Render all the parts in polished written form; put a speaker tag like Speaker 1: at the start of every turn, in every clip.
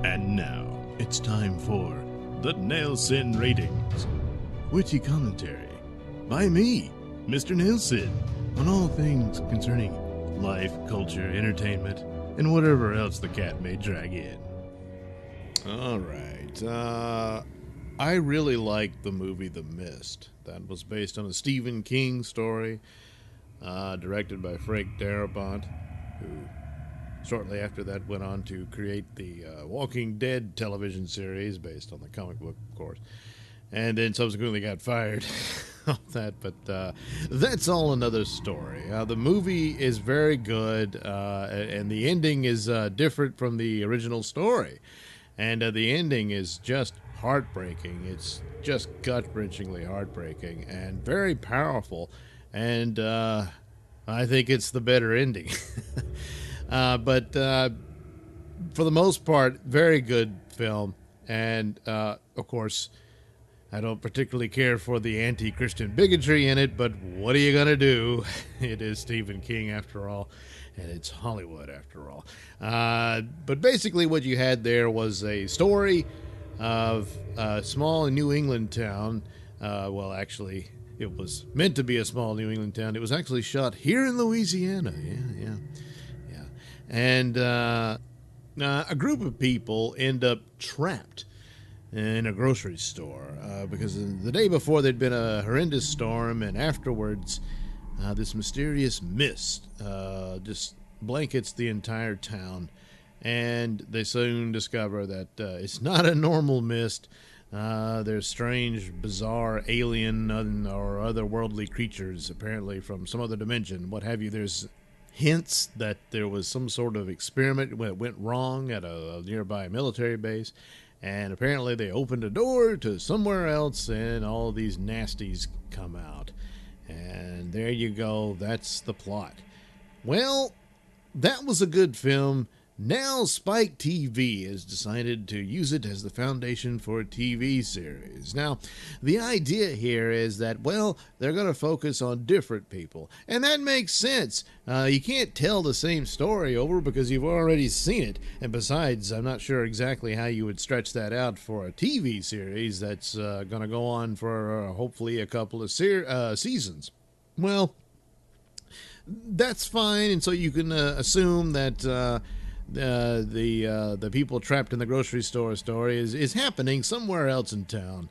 Speaker 1: And now, it's time for the Nailsin Ratings. Witty commentary by me, Mr. Nailsin, on all things concerning life, culture, entertainment, and whatever else the cat may drag in. Alright, I really liked the movie The Mist. That was based on a Stephen King story, directed by Frank Darabont, who shortly after that went on to create the Walking Dead television series based on the comic book, of course, and then subsequently got fired on that, but that's all another story. The movie is very good, and the ending is different from the original story, and the ending is just heartbreaking. It's just gut-wrenchingly heartbreaking and very powerful, and I think it's the better ending. But for the most part, very good film. And, of course, I don't particularly care for the anti-Christian bigotry in it, but what are you going to do? It is Stephen King, after all, and it's Hollywood, after all. But basically what you had there was a story of a small New England town. Well, actually, it was meant to be a small New England town. It was actually shot here in Louisiana. Yeah. And a group of people end up trapped in a grocery store because the day before there'd been a horrendous storm, and afterwards this mysterious mist just blankets the entire town, and they soon discover that it's not a normal mist. There's strange, bizarre, alien or otherworldly creatures, apparently from some other dimension, what have you. There's hints that there was some sort of experiment when it went wrong at a nearby military base, and apparently they opened a door to somewhere else, and all these nasties come out. And there you go, that's the plot. Well, that was a good film. Now Spike TV has decided to use it as the foundation for a TV series. Now, the idea here is that, well, they're going to focus on different people. And that makes sense. You can't tell the same story over because you've already seen it. And besides, I'm not sure exactly how you would stretch that out for a TV series that's going to go on for hopefully a couple of seasons. Well, that's fine. And so you can assume that the people trapped in the grocery store story is happening somewhere else in town,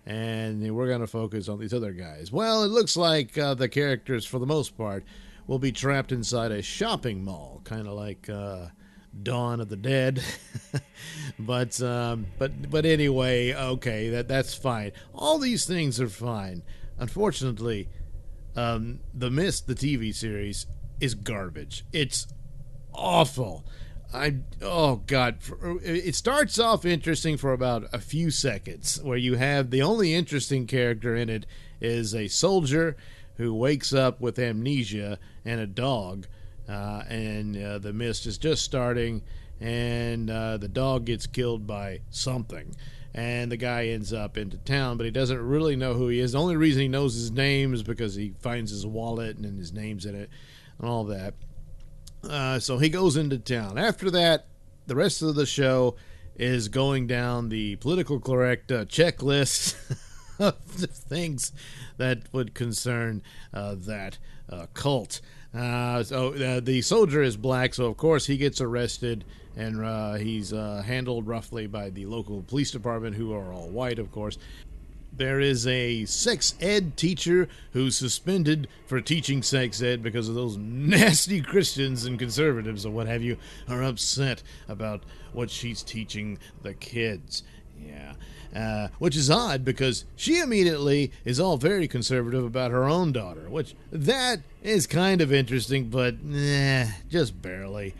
Speaker 1: and we're going to focus on these other guys. Well, it looks like the characters, for the most part, will be trapped inside a shopping mall, kind of like Dawn of the Dead. but anyway, okay, that's fine. All these things are fine. Unfortunately, The Mist, the TV series, is garbage. It's awful. Oh God, it starts off interesting for about a few seconds, where you have the only interesting character in it is a soldier who wakes up with amnesia and a dog, and the mist is just starting, and the dog gets killed by something, and the guy ends up into town, but he doesn't really know who he is. The only reason he knows his name is because he finds his wallet and his name's in it and all that. So he goes into town. After that, the rest of the show is going down the political correct checklist of the things that would concern that cult. So the soldier is black, so of course he gets arrested, and he's handled roughly by the local police department, who are all white, of course. There is a sex ed teacher who's suspended for teaching sex ed because of those nasty Christians and conservatives or what have you are upset about what she's teaching the kids. Yeah. Which is odd because she immediately is all very conservative about her own daughter, which that is kind of interesting, but just barely.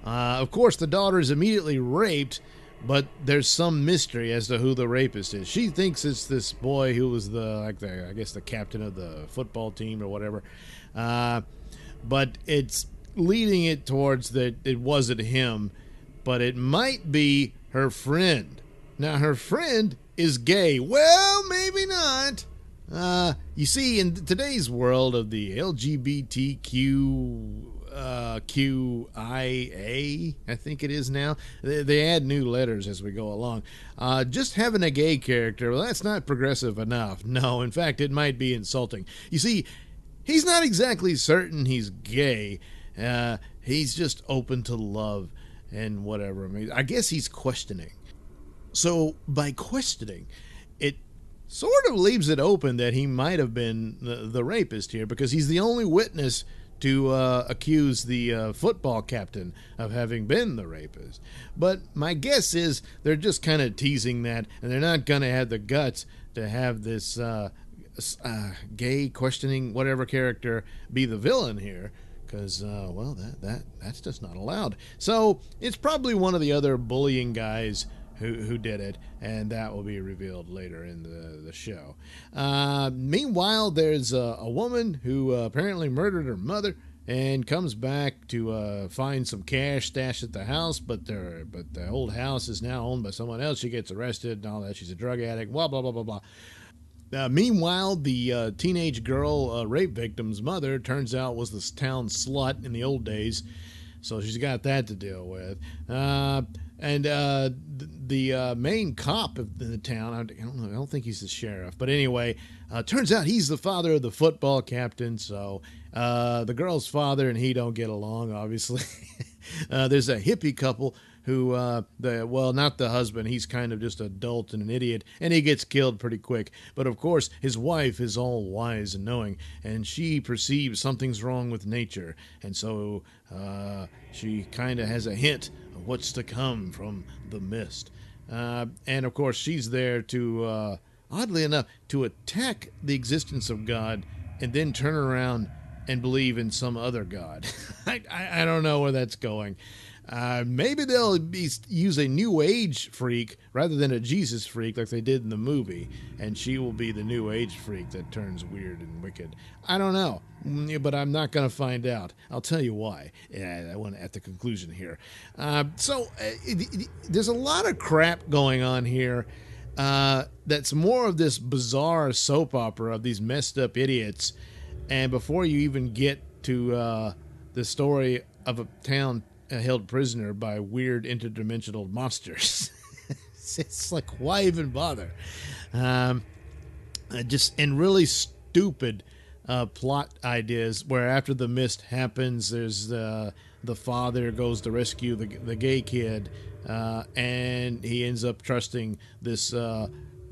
Speaker 1: Of course, the daughter is immediately raped, but there's some mystery as to who the rapist is. She thinks it's this boy who was I guess the captain of the football team or whatever. But it's leading it towards that it wasn't him, but it might be her friend. Now, her friend is gay. Well, maybe not. You see, in today's world of the LGBTQ QIA, I think it is now. They add new letters as we go along. Just having a gay character, well, that's not progressive enough. No, in fact, it might be insulting. You see, he's not exactly certain he's gay. He's just open to love and whatever. I mean, I guess he's questioning. So by questioning, it sort of leaves it open that he might have been the rapist here, because he's the only witness to accuse the football captain of having been the rapist. But my guess is they're just kind of teasing that, and they're not going to have the guts to have this gay questioning whatever character be the villain here, because well, that's just not allowed. So it's probably one of the other bullying guys who did it, and that will be revealed later in the show. Meanwhile, there's a woman who apparently murdered her mother and comes back to find some cash stashed at the house, but the old house is now owned by someone else. She gets arrested and all that. She's a drug addict, blah, blah, blah, blah, blah. Meanwhile, the teenage girl rape victim's mother turns out was this town slut in the old days, so she's got that to deal with. And the main cop in the town, I don't know, I don't think he's the sheriff, but anyway, turns out he's the father of the football captain. So the girl's father and he don't get along, obviously. There's a hippie couple who, not the husband, he's kind of just an adult and an idiot, and he gets killed pretty quick. But of course, his wife is all wise and knowing, and she perceives something's wrong with nature, and so she kind of has a hint of what's to come from the mist. And of course, she's there to, oddly enough, to attack the existence of God and then turn around and believe in some other God. I don't know where that's going. Maybe they'll use a New Age freak rather than a Jesus freak like they did in the movie, and she will be the New Age freak that turns weird and wicked. I don't know, but I'm not going to find out. I'll tell you why. I want at the conclusion here. There's a lot of crap going on here that's more of this bizarre soap opera of these messed up idiots, and before you even get to the story of a town held prisoner by weird interdimensional monsters. It's like, why even bother? And really stupid plot ideas where after the mist happens, there's the father goes to rescue the gay kid, and he ends up trusting this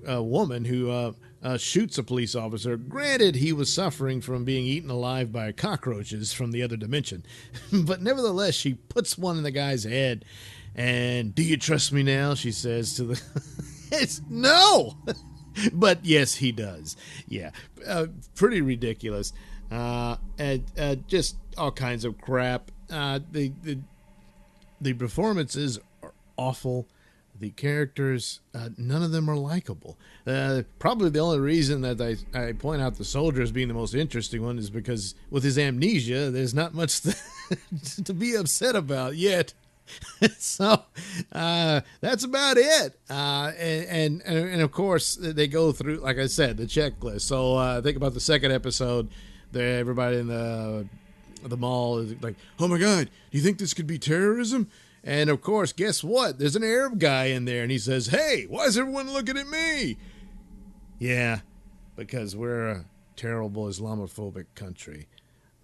Speaker 1: woman who shoots a police officer. Granted, he was suffering from being eaten alive by cockroaches from the other dimension, but nevertheless, she puts one in the guy's head, and "Do you trust me now?" she says to the... It's no! But yes, he does. Yeah, pretty ridiculous. And just all kinds of crap. The performances are awful. The characters, none of them are likable. Probably the only reason that I point out the soldier as being the most interesting one is because with his amnesia, there's not much to be upset about yet. So that's about it. And of course, they go through, like I said, the checklist. So think about the second episode. Everybody in the mall is like, "Oh my God, do you think this could be terrorism?" And of course, guess what? There's an Arab guy in there, and he says, "Hey, why is everyone looking at me?" Yeah, because we're a terrible Islamophobic country.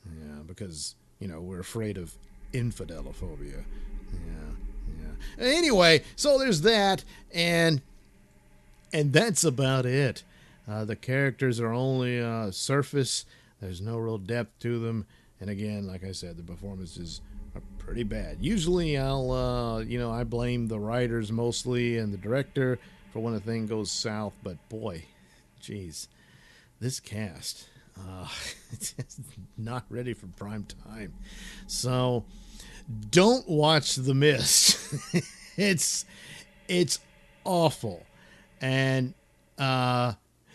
Speaker 1: Yeah, because, we're afraid of infidelophobia. Yeah. Anyway, so there's that, and that's about it. The characters are only surface. There's no real depth to them. And again, like I said, the performances are pretty bad. Usually I blame the writers mostly and the director for when a thing goes south, but boy, geez, this cast, it's just not ready for prime time. So don't watch The Mist. It's awful. And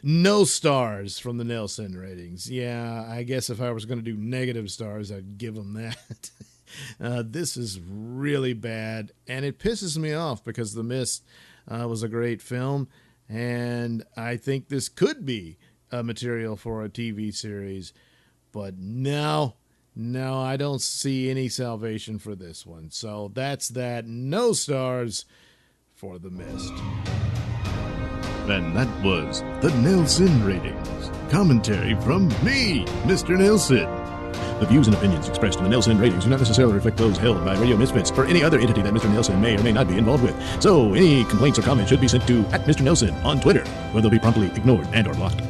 Speaker 1: no stars from the Nailsin ratings. Yeah, I guess if I was going to do negative stars, I'd give them that. This is really bad, and it pisses me off because The Mist was a great film, and I think this could be material for a TV series, but no, No, I don't see any salvation for this one. So that's that. No stars for The Mist. And that was the Nailsin ratings. Commentary from me, Mr. Nailsin. The views and opinions expressed in the Nailsin ratings do not necessarily reflect those held by Radio Misfits or any other entity that Mr. Nailsin may or may not be involved with. So any complaints or comments should be sent to @Mr. Nailsin on Twitter, where they'll be promptly ignored and or blocked.